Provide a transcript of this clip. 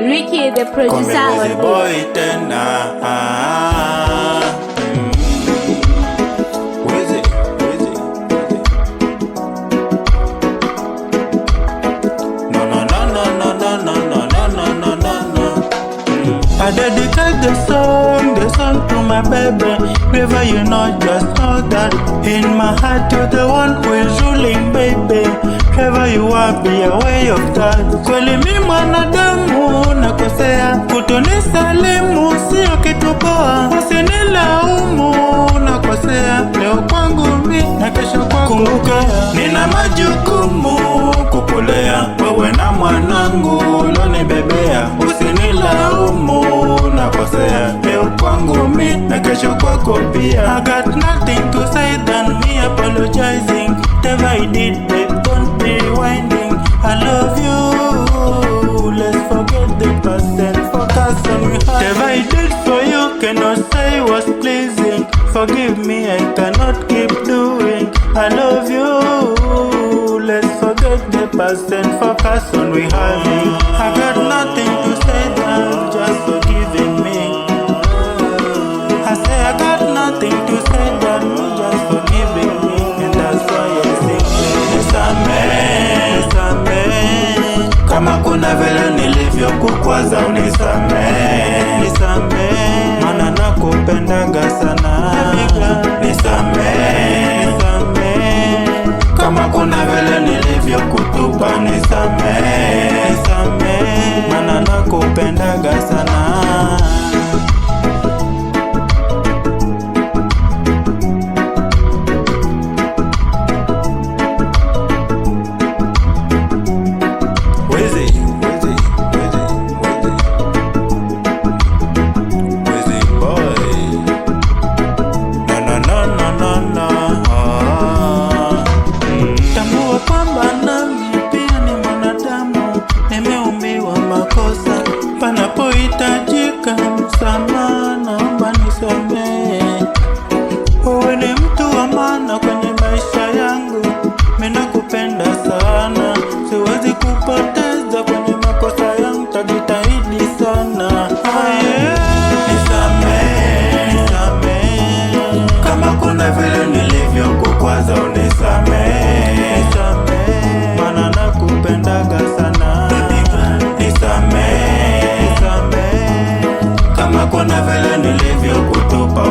Ricky the producer. Boy tena. I dedicate the song to my baby. Never you know, just know that in my heart you're the one who is ruling, baby. Wherever you are, be aware of that. Kweli mimi mwanadamu nakosea, kutonisalimu sio kitu poa. Usinilaumu nakosea, leo kwangu mimi na kesho kwako. Kumbuka nina majukumu kukulea, wewe na mwanangu ulonibebea. Usinilaumu nakosea, leo kwangu mimi na kesho kwako pia. I got nothing to say than me apologizing. Whatever I did, babe, don't be rewinding. I love you, let's forget the past and focus on me. Whatever I did for you, cannot say was pleasing. Forgive me, I cannot keep doing. I love you, let's forget the past and focus on we having. I got nothing to say than just forgiving me. I say I got nothing to say than just forgiving me, and that's why I sing. Nisamehe, kama kuna vile nilivyokukwaza unisamehe. Nisamehe, maana nakupendaga sana. Nisamehe, kama kuna vile nilivyokutupa. Nisamehe, maana nakupendaga sana. Panapohitajika msamaha, naomba nisamehe. Wewe ni mtu wa maana kwenye maisha yangu, mimi nakupenda sana. Siwezi kupoteza kwenye makosa yangu, tajitahidi sana. Nisamehe, kama kuna vile nilivyokukwaza unisamehe. Maana nakupendaga sana. Nisamehe, kama kuna vile nilivyokutupa.